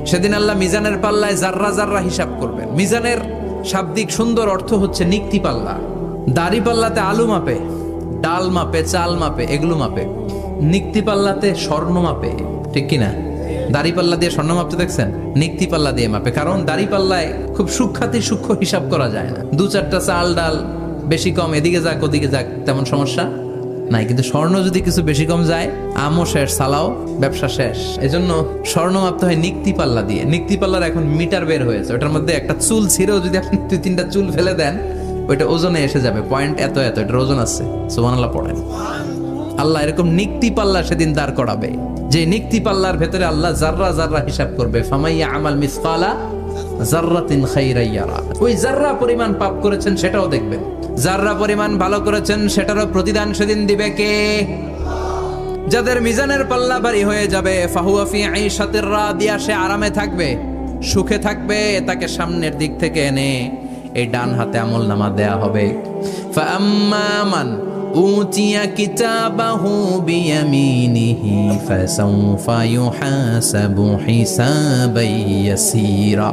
সেদিন আল্লাহ মিজানের পাল্লায় জাররা জাররা হিসাব করবেন। মিজানের শাব্দিক সুন্দর অর্থ হচ্ছে নিক্তি পাল্লা। দাড়ি পাল্লাতে আলু মাপে, ডাল মাপে, চাল মাপে, এগুলো মাপে। নিক্তি পাল্লাতে স্বর্ণ মাপে, ঠিক কিনা? দাড়ি পাল্লা দিয়ে স্বর্ণ মাপতে দেখছেন? নিক্তি পাল্লা দিয়ে মাপে, কারণ দাড়ি পাল্লায় খুব সূক্ষ্ম হিসাব করা যায় না। 2-4টা চাল ডাল বেশি কম এদিকে যাক ওদিকে যাক তেমন সমস্যা নাই, কিন্তু স্বর্ণ যদি কিছু বেশি কম যায়, আমও শেষ, সালাও ব্যবসা শেষ। এজন্য স্বর্ণ মাপতে হয় নিক্তি পাল্লা দিয়ে। নিক্তি পাল্লার এখন মিটার বের হয়েছে, ওটার মধ্যে একটা চুল ছিঁড়েও যদি আপনি 2-3টা চুল ফেলে দেন, ওইটা ওজনে এসে যাবে, পয়েন্ট এত এত, এটার ওজন আছে। সুবহানাল্লাহ পড়েন। আল্লাহ এরকম নিক্তি পাল্লা সেদিন দাঁড় করাবে, যে নিক্তি পাল্লার ভেতরে আল্লাহ জাররা জাররা হিসাব করবে। ফামাইয়া আমাল মিসকালা জাররাতিন খাইরান ইয়ারা, ওই জাররা পরিমাণ পাপ করেছেন সেটাও দেখবেন, জাররা পরিমাণ ভালো করেছেন সেটারও প্রতিদান সেদিন দিবে কে? যাদের মিজানের পাল্লা ভারী হয়ে যাবে, ফাহুয়া ফি আইশাতির রাদিয়া, সে আরামে থাকবে, সুখে থাকবে, তাকে সামনের দিক থেকে এনে এই ডান হাতে আমলনামা দেয়া হবে। ফাআম্মা মান উতিয়া কিতাবাহু বিয়ামিনিহি ফাসাউফা ইউহাসাবু হিসাবান ইয়াসীরা,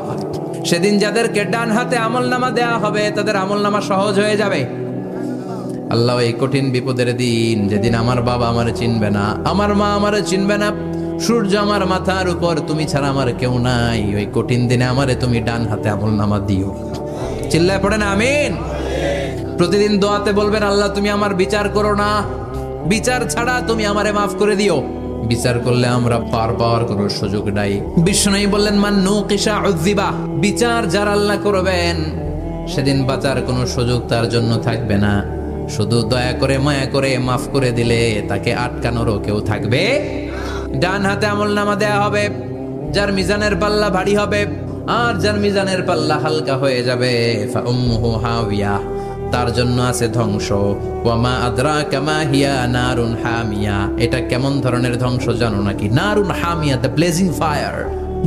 সেদিন যাদেরকে ডান হাতে আমলনামা দেয়া হবে তাদের আমলনামা সহজ হয়ে যাবে। আল্লাহ এই কঠিন বিপদের দিন, যেদিন আমার বাবা আমারে চিনবে না, আমার মা আমারে চিনবে না, সূর্য আমার মাথার উপর, তুমি ছাড়া আমার কেউ নাই, ওই কঠিন দিনে আমারে তুমি ডান হাতে আমলনামা দিও। চিল্লায় পড়েন আমিন। প্রতিদিন দোয়াতে বলবেন, আল্লাহ তুমি আমার বিচার করো না, বিচার ছাড়া তুমি আমারে মাফ করে দিও। বিচার করলে আমরা পার পাওয়ার কোনো সুযোগ নাই। বিষ্ণু বললেন, মান নুকিশা উযিবা, বিচার যার আল্লাহ করবেন সেদিন বাঁচার কোনো সুযোগ তার জন্য থাকবে না। শুধু দয়া করে মায়া করে মাফ করে দিলে তাকে আটকানোরও কেউ থাকবে। ডান হাতে আমলনামা দেয়া হবে যার মিজানের পাল্লা ভারী হবে, আর যার মিজানের পাল্লা হালকা হয়ে যাবে ফা উম্মুহু হাওিয়া, তার জন্য আছে ধ্বংস। ওয়ামা আদরাকা মা হিয়া নারুন হামিয়া, এটা কেমন ধরনের ধ্বংস জানো নাকি? নারুন হামিয়া, দ্য ব্লেজিং ফায়ার,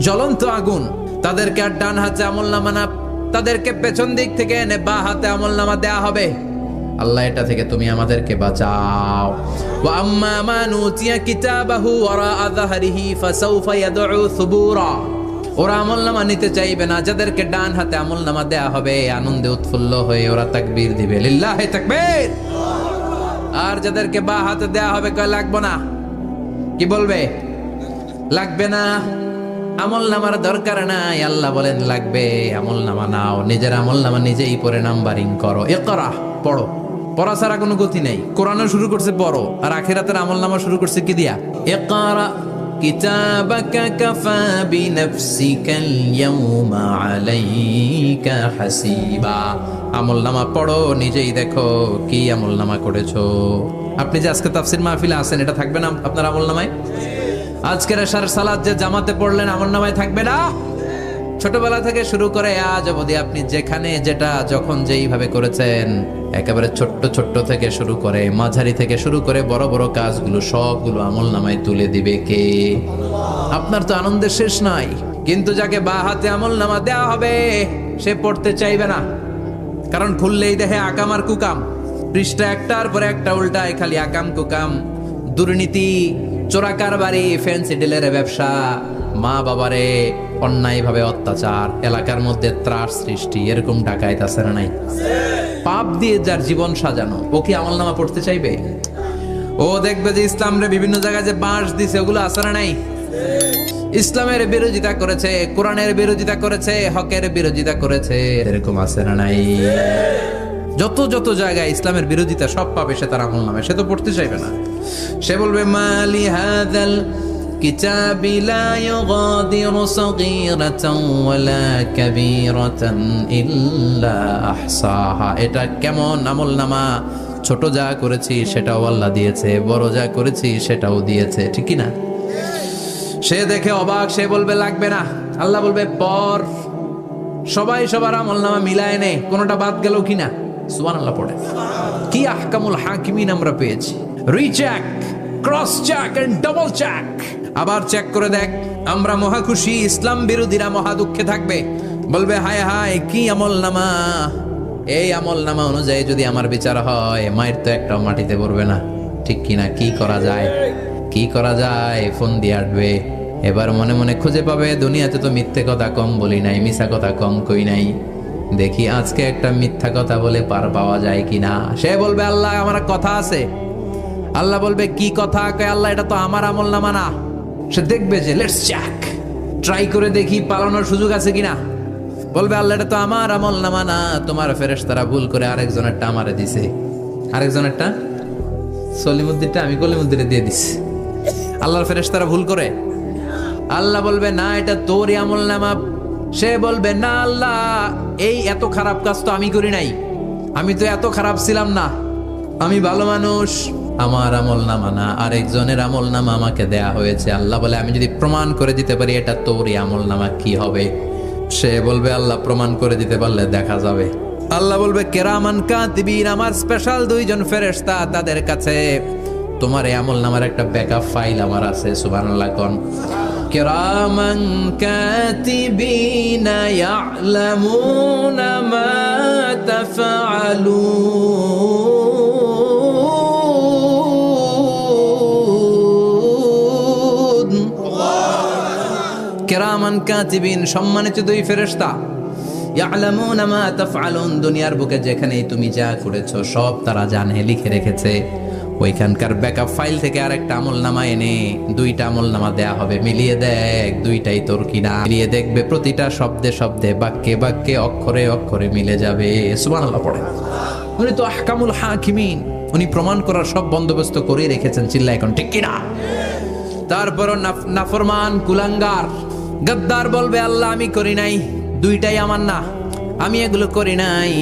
জ্বলন্ত আগুন। তাদেরকে আর ডান হাতে আমলনামা না, তাদেরকে পেছন দিক থেকে এনে বা হাতে আমলনামা দেয়া হবে। আল্লাহ এটা থেকে তুমি আমাদেরকে বাঁচাও। ওয়া আম্মা মান উতিয়া কিতাবাহু ওয়ারাআ যাহরিহি ফাসাউফা ইয়াদউ সুবুরা, ওরা আমলনামা নিতে চাইবে না। যাদেরকে ডান হাতে আমলনামা দেয়া হবে, আনন্দে উৎফুল্ল হয়ে ওরা তাকবীর দিবে, লিল্লাহি তাকবীর। আর যাদেরকে বা হাতে দেয়া হবে, কয় লাগবে না, কি বলবে? লাগবে না, আমলনামার দরকার নাই। আল্লাহ বলেন লাগবে, আমলনামা নাও, নিজের আমলনামা নিজেই পড়ে নাম্বারিং করো। ইকরা, পড়ো, পড়া ছাড়া কোনো গতি নেই। কোরআনও শুরু করছে পড়ো, আর আখিরাতের আমলনামা শুরু করছে কি দিয়া? ইকরা কিতাবাকা কাফা বিনাফসিকাল ইয়াউমা আলাইকা হাসিবা, আমলনামা পড়ো, নিজেই দেখো কি আমলনামা করেছো। আপনি যে আজকে তাফসীর মাহফিলে আছেন, এটা থাকবে না আপনার আমলনামায়? আজকের এশার সালাত যে জামাতে পড়লেন, আমলনামায় থাকবে না? ছোটবেলা থেকে শুরু করে আজ অবধি আপনি যেখানে যেটা যখন যেইভাবে করেছেন, একেবারে ছোট্ট থেকে শুরু করে, মাঝারি থেকে শুরু করে বড় বড় কাজগুলো সবগুলো আমলনামায় তুলে দিবে কে? আপনার তো আনন্দের শেষ নাই। কিন্তু যাকে বা হাতে আমলনামা দেওয়া হবে সে পড়তে চাইবে না, কারণ খুললেই দেখে আকাম আর কুকাম, পৃষ্ঠা একটার পরে একটা উল্টায়, খালি আকাম কুকাম, দুর্নীতি, চোরাকারবারি, ফ্যান্সি ডিলের ব্যবসা, মা বাবারে অন্যায়ভাবে অত্যাচার, এলাকার মধ্যে ত্রাস সৃষ্টি, এরকম ডাকাইত আছে না নাই? পাপ দিয়ে যার জীবন সাজানো, ও কি আমলনামা পড়তে চাইবে? ও দেখবে যে ইসলামরে বিভিন্ন জায়গায় যে বাঁশ দিছে, ওগুলো আছে না নাই? ইসলামের বিরোধিতা করেছে, কোরআনের বিরোধিতা করেছে, হকের বিরোধিতা করেছে, এরকম আছে না নাই? যত জায়গায় ইসলামের বিরোধিতা সব পাবে সে তার আমলনামায়, সে তো পড়তে চাইবে না। সে বলবে, মালি হাযাল কিতাবি লা ইউগাদিরু সাগীরাতান ওয়ালা কাবীরাতান ইল্লা আহসাহা, এটা কেমন আমলনামা, ছোট যা করেছি সেটাও আল্লাহ দিয়েছে, বড় যা করেছি সেটাও দিয়েছে, ঠিক কি না? সে দেখে অবাক, সে বলবে লাগবে না। আল্লাহ বলবে পর, সবাই সবার আমলনামা মিলায় নে, কোনটা বাদ গেল কিনা। সুবহানাল্লাহ পড়ে। কি আহকামুল হাকিমিন আমরা পেয়েছি। Recheck, cross check and double check, আবার চেক করে দেখ। আমরা মহা খুশি, ইসলাম বিরোধীরা মহা দুঃখে থাকবে, বলবে হায় হায় কি আমলনামা, এই আমলনামা অনুযায়ী যদি আমার বিচার হয়, মায়ের তো একটাও মাটিতে পড়বে না, ঠিক কিনা? কি করা যায়, কি করা যায়? ফোন দিয়ে আসবে, এবার মনে মনে খুঁজে পাবে, দুনিয়াতে তো মিথ্যে কথা কম বলি নাই, মিছা কথা কম কই নাই, দেখি আজকে একটা মিথ্যা কথা বলে পার পাওয়া যায় কিনা। সে বলবে আল্লাহ আমার কথা আছে। আল্লাহ বলবে কি কথা? কয় আল্লাহ এটা তো আমার আমলনামা না, সে দেখবে যে লেটস চেক, ট্রাই করে দেখি পালানোর সুযোগ আছে কিনা। বলবে আল্লাহ এটা তো আমার আমল নামা না, তোমার ফেরেশতারা ভুল করে আরেকজনেরটা আমারে দিছে, আরেকজনেরটা সলিমুদ্দিনটা আমি কলিমুদ্দিনে দিয়ে দিছি। আল্লাহর ফেরেশতারা ভুল করে? আল্লাহ বলবে না এটা তোরই আমল নামা। সে বলবে না আল্লাহ এই এত খারাপ কাজ তো আমি করি নাই, আমি তো এত খারাপ ছিলাম না, আমি ভালো মানুষ, আমার আমল নামা না আরেকজনের আমল নামা আমাকে দেয়া হয়েছে। আল্লাহ বলে আমি যদি প্রমাণ করে দিতে পারি এটা তোরই আমল নামা কি হবে? সে বলবে আল্লাহ প্রমাণ করে দিতে পারলে দেখা যাবে। আল্লাহ বলবে কেরামান কাতিবিন, আমার স্পেশাল দুইজন ফেরেশতা, তাদের কাছে তোমার এই আমল নামার একটা ব্যাকআপ ফাইল আমার আছে। সুবহানাল্লাহ কোন কিরামান কাতিবিনা ইয়ালামুনা মা তাফআলুন। কিরামান কাতিবিন সম্মানিত দুই ফেরেশতা, ইয়ালামুনা মা তাফআলুন, দুনিয়ার বুকে যেখানে তুমি যা করেছো সব তারা জানে, লিখে রেখেছে। ওইখানকার ব্যাকআপ ফাইল থেকে আরেকটা আমল নামা এনে দুইটা আমল নামা দেয়া হবে, মিলিয়ে দেখ দুইটাই তোর কিনা। মিলিয়ে দেখবে প্রতিটা শব্দে শব্দে, বাক্যে বাক্যে, অক্ষরে অক্ষরে মিলে যাবে। সুবহানাল্লাহ পড়ে। উনি তো আহকামুল হাকিমিন, উনি প্রমাণ করার সব বন্দোবস্ত করে রেখেছেন। চিল্লা এখন ঠিক কিনা? তারপরও নাফরমান কুলাঙ্গার গদ্দার বলবে আল্লাহ আমি করি নাই, দুইটাই আমার না, আমি এগুলো করি নাই,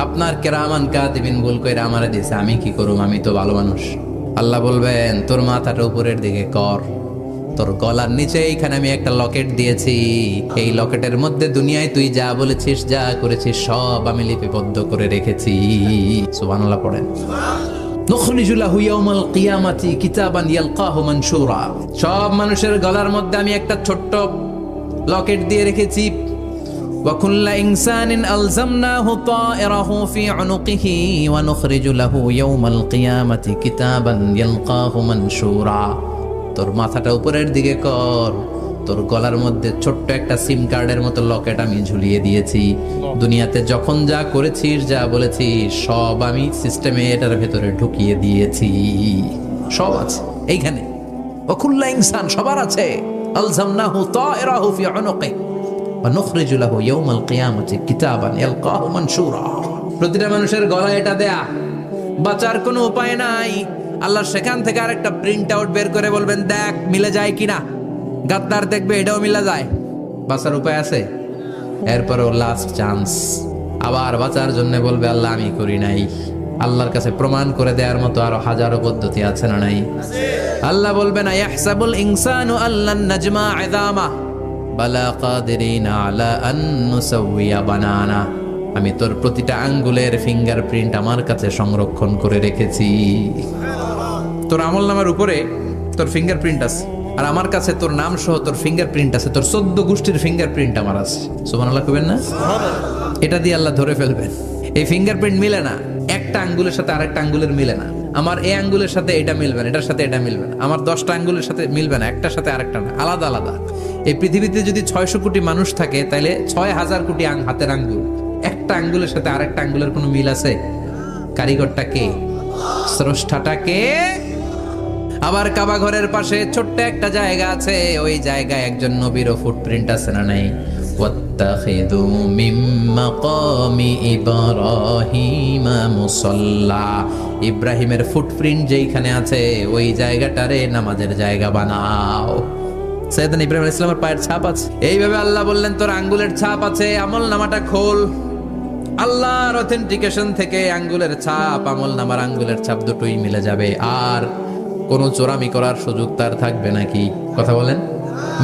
আপনার কেরামান কাতিবিন ভুল কইরা আমারে দিছে, আমি কি করুম, আমি তো ভালো মানুষ। আল্লাহ বলবেন তোর মাথাটা উপরের দিকে কর, তোর গলার নিচে এইখানে আমি একটা লকেট দিয়েছি, এই লকেটের মধ্যে দুনিয়ায় তুই যা বলেছিস যা করেছিস সব আমি লিপিবদ্ধ করে রেখেছি। সুবহানাল্লাহ পড়েন। নুখরিজু লাহু ইয়াউমাল কিয়ামাতি কিতাবান ইয়ালকাহু মানশুরা, সব মানুষের গলার মধ্যে আমি একটা ছোট্ট লকেট দিয়ে রেখেছি। وكل إنسان ألزمناه طائره في عنقه ونخرج له يوم القيامة كتابا يلقاه منشورا। তোর মাথাটা উপরের দিকে কর, তোর গলার মধ্যে ছোট্ট একটা সিম কার্ডের মতো লকেট আমি ঝুলিয়ে দিয়েছি। দুনিয়াতে যখন যা করেছিস যা বলেছিস সব আমি সিস্টেমে এটার ভেতরে ঢুকিয়ে দিয়েছি, সব আছে এইখানে। وكل إنسان সবার আছে। ألزمناه طائره في عنقه ونخرج له يوم القيامة كتابا يلقاه منشورا। প্রতিটা মানুষের গলায় এটা দেয়া, বাঁচার কোনো উপায় নাই। আল্লাহ সেখান থেকে আরেকটা প্রিন্ট আউট বের করে বলবেন দেখ মিলে যায় কিনা। গাদ্দার দেখবে এটাও মিলে যায়, বাঁচার উপায় আছে। এরপরও লাস্ট চান্স, আবার বাঁচার জন্য বলবে আল্লাহ আমি করি নাই। আল্লাহর কাছে প্রমাণ করে দেওয়ার মতো আরো হাজারো পদ্ধতি আছে না নাই? আল্লাহ বলবেন ইয়াহসাবুল ইনসানু আল্লান নাজমা ইযামা বালা কাদিরিনা আলা আন নুসাউইয়া বানানা। আমি তোর প্রতিটা আঙ্গুলের ফিঙ্গারপ্রিন্ট আমার কাছে সংরক্ষণ করে রেখেছি। তোর আমলনামার উপরে তোর ফিঙ্গারপ্রিন্ট আছে, আর আমার কাছে তোর নাম সহ তোর ফিঙ্গারপ্রিন্ট আছে, তোর 14 গোষ্ঠীর ফিঙ্গারপ্রিন্ট আমার আছে। সুবহানাল্লাহ কইবেন না? এটা দিয়ে আল্লাহ ধরে ফেলবেন। এই ফিঙ্গারপ্রিন্ট মিলে না, একটা আঙ্গুলের সাথে আরেকটা আঙ্গুলের মিলে না। আমার এই আঙ্গুলের সাথে এটা মিলবে না, এটার সাথে এটা মিলবে না। আমার 10টা আঙ্গুলের সাথে মিলবে না, একটার সাথে আরেকটা না, আলাদা আলাদা। এই পৃথিবীতে যদি 600 কোটি মানুষ থাকে তাহলে 6000 কোটি হাতের আঙ্গুল, একটা আঙ্গুলের সাথে আরেকটা আঙ্গুলের কোনো মিল আছে? কারিগরটা কে? স্রষ্টাটা কে? আবার কাবা ঘরের পাশে ছোট্ট একটা জায়গা আছে, ওই জায়গায় একজন নবীর ফুটপ্রিন্ট আছে না নাই? ওয়াত্তাখিযু মিন মাকামি ইব্রাহিমা মুসাল্লা, ইব্রাহিমের ফুটপ্রিন্ট যেইখানে আছে ওই জায়গাটারে নামাজের জায়গা বানাও। সাইয়েদনা ইব্রাহিম আলাইহিস সালামের পায়ের ছাপ আছে। এইভাবে আল্লাহ বললেন তোর আঙ্গুলের ছাপ আছে, আমল নামাটা খোল। আল্লাহর অথেন্টিকেশন থেকে আঙ্গুলের ছাপ, আমল নামার আঙ্গুলের ছাপ দুটোই মিলে যাবে। আর কোনো চোরামি করার সুযোগ তার থাকবে নাকি? কথা বলেন।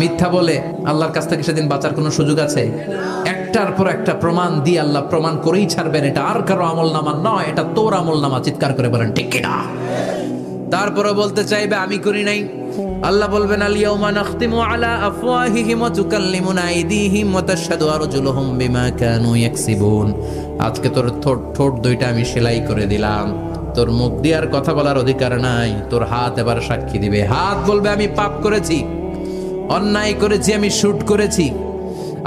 মিথ্যা বলে আল্লাহর কাছ থেকে সেদিন বাঁচার কোনো সুযোগ আছে? একটার পর একটা প্রমাণ দিয়ে আল্লাহ প্রমাণ করেই ছাড়বেন এটা আর কারো আমল নামা নয়, এটা তোর আমল নামা। চিৎকার করে বলেন ঠিক কিনা? তারপরও বলতে চাইবে আমি করি নাই। আল্লাহ বলবেন আল ইয়াউমা নাখতিমু আলা আফওয়াহিহিম ওয়া তুকাল্লিমুনা আইদিহিম ওয়া তাশহাদু আরজুলুহুম বিমা কানু ইয়াকসিবুন। আজকে তোর ঠোঁট দুইটা আমি সেলাই করে দিলাম, তোর মুখ দিয়ে আর কথা বলার অধিকার নাই, তোর হাত এবার সাক্ষী দিবে। হাত বলবে আমি পাপ করেছি, অন্যায় করেছি, আমি শুট করেছি,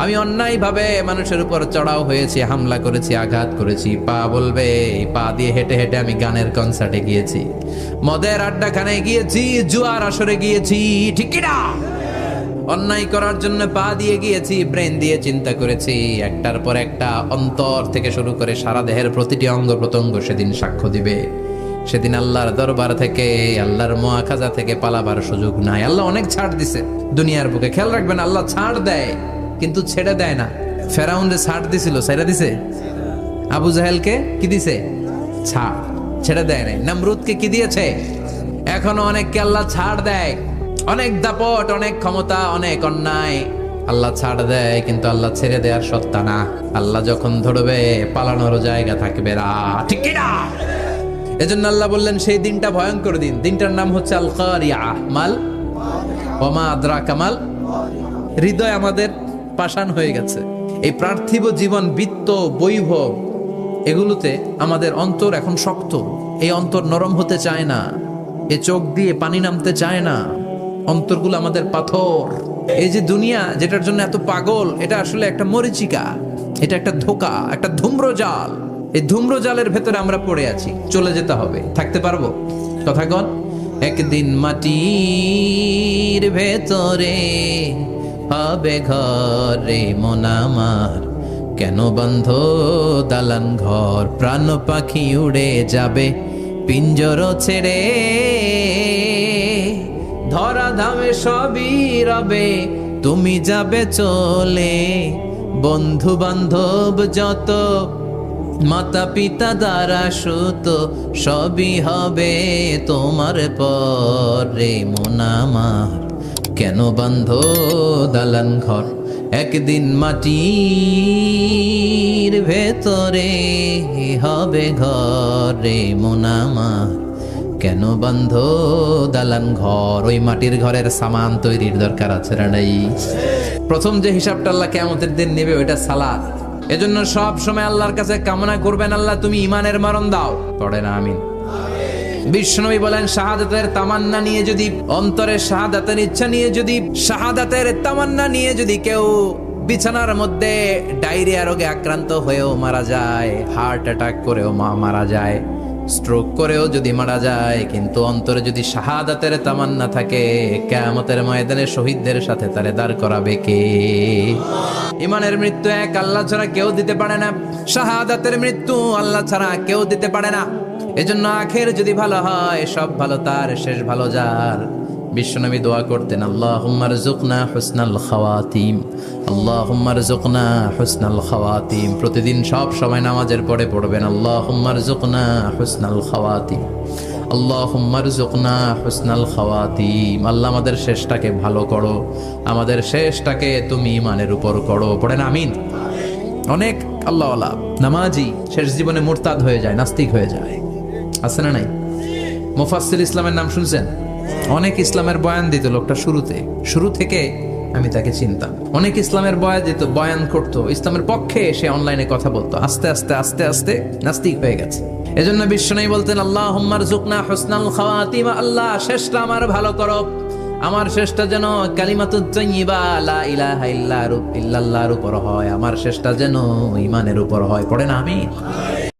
আমি অন্যায়ভাবে মানুষের উপর চড়াও হয়েছি, হামলা করেছি, আঘাত করেছি। পা বলবে, এই পা দিয়ে হেঁটে হেঁটে আমি গানের কনসার্টে গিয়েছি, মদের আড্ডাখানায় গিয়েছি, জুয়ার আসরে গিয়েছি, ঠিক কি না? অন্যায় করার জন্য পা দিয়ে গিয়েছি, ব্রেন দিয়ে চিন্তা করেছি। একটার পর একটা অন্তর থেকে শুরু করে সারা দেহের প্রতিটি অঙ্গ প্রত্যঙ্গ সেদিন সাক্ষ্য দিবে। সেদিন আল্লাহর দরবার থেকে, আল্লাহর মুআখাজা থেকে পালাবার সুযোগ নাই। আল্লাহ অনেক ছাড় দিছে দুনিয়ার বুকে, খেয়াল রাখবেন। আল্লাহ ছাড় দেয় কিন্তু ছেড়ে দেয় না। ফেরাউনরে ছাড় দিছিল, ছেড়ে দিছে? আবু জাহেলকে কি দিছে? ছাড়, ছেড়ে দেয় নাই। নমরুদকে কি দিয়েছে? এখনো অনেককে আল্লাহ ছাড় দেয়। অনেক দাপট, অনেক ক্ষমতা, অনেক অন্যায় আল্লাহ ছাড় দেয়, কিন্তু আল্লাহ ছেড়ে দেওয়ার সত্তা না। আল্লাহ যখন ধরবে পালানোর জায়গা থাকবে না, ঠিক কি না? এজন্য আল্লাহ বললেন সেই দিনটা ভয়ঙ্কর দিন। দিনটার নাম হচ্ছে আল কারিআহ। মাল ওমা আদরাকা মাল। হৃদয় আমাদের পাষাণ হয়ে গেছে। এই পার্থিব জীবন, বিত্ত, বৈভব, এগুলোতে আমাদের অন্তর এখন শক্ত। এই অন্তর নরম হতে চায় না, এ চোখ দিয়ে পানি নামতে চায় না। অন্তরগুলো আমাদের পাথর। এই যে দুনিয়া যেটার জন্য এত পাগল, এটা আসলে একটা মরিচিকা, এটা একটা ধোঁকা, একটা ধূম্রজাল। এই ধূম্রজালের ভেতরে আমরা পড়ে আছি। চলে যেতে হবে, থাকতে পারবো? কথা কন। একদিন মাটির ভেতরে হবে ঘরে মন আমার, কেন বন্ধ দালান ঘর, প্রাণ পাখি উড়ে যাবে পিঞ্জর ছেড়ে, ধরা ধামে সবই রবে তুমি যাবে চলে, বন্ধু বান্ধব যত, মাতা পিতা দ্বারা সুত, সবই হবে তোমার পরে মন আমার, কেন বন্ধ দালান ঘর, একদিন মাটির ভেতরে হবে ঘরে মন আমার, কেন বন্ধ দালান ঘর। ওই মাটির ঘরের সামান তৈরির দরকার আছে না নাই? প্রথম যে হিসাবটা আল্লাহ কিয়ামতের দিন নেবে ওইটা সালাত। এজন্য সব সময় আল্লাহর কাছে কামনা করবেন, আল্লাহ তুমি ঈমানের মরণ দাও। পড়ে না আমিন? বিশ্বনবী বলেন, শাহাদাতের তামান্না নিয়ে যদি, অন্তরের শাহাদাতের ইচ্ছা নিয়ে যদি, শাহাদাতের তামান্না নিয়ে যদি কেউ বিছানার মধ্যে ডায়রিয়া রোগে আক্রান্ত হয়েও মারা যায়, হার্ট অ্যাটাক করেও মারা যায়, স্ট্রোক করেও যদি মারা যায়, কিন্তু অন্তরে যদি শাহাদাতের তামান্না থাকে, কিয়ামতের ময়দানে শহীদদের সাথে তারে দাঁড় করাবে কে? ঈমানের মৃত্যু এক আল্লাহ ছাড়া কেউ দিতে পারে না। শাহাদাতের মৃত্যু আল্লাহ ছাড়া কেউ দিতে পারে না। এজন্য আখের যদি ভালো হয়, সব ভালো তার, শেষ ভালো যার। বিশ্বনবী দোয়া করতেন, আল্লাহুম্মা রযুকনা হুসনাল খাওয়াতিম, আল্লাহুম্মা রযুকনা হুসনাল খাওয়াতিম। প্রতিদিন সব সময় নামাজের পরে পড়বেন, আল্লাহুম্মা রযুকনা হুসনাল খাওয়াতিম, আল্লাহুম্মা রযুকনা হুসনাল খাওয়াতিম। আল্লাহ আমাদের শেষটাকে ভালো করো, আমাদের শেষটাকে তুমি ঈমানের উপর করো। পড়েন আমিন। অনেক আল্লাহওয়ালা নামাজি শেষ জীবনে মুরতাদ হয়ে যায়, নাস্তিক হয়ে যায়, আছে না নাই? মুফাসসির ইসলামের নাম শুনছেন? অনেক ইসলামের বয়ান দিত লোকটা শুরু থেকে আমি তাকে চিনতাম। অনেক ইসলামের বয়ান দিত, বয়ান করতো, ইসলামের পক্ষে সে অনলাইনে কথা বলতো। আস্তে আস্তে আস্তে আস্তে নাস্তিক হয়ে গেছে। এজন্য বিশ্বনবী বলতেন, আল্লাহুম্মা রযুকনা হুসনাল খাওয়াতিম, আল্লাহ শেষটা আমার ভালো করো, আমার শেষটা যেন কালিমাতুত তাইয়্যিবা লা ইলাহা ইল্লাল্লাহর উপর হয়, আমার শেষটা যেন ঈমানের উপর হয়। পড়েন আমিন।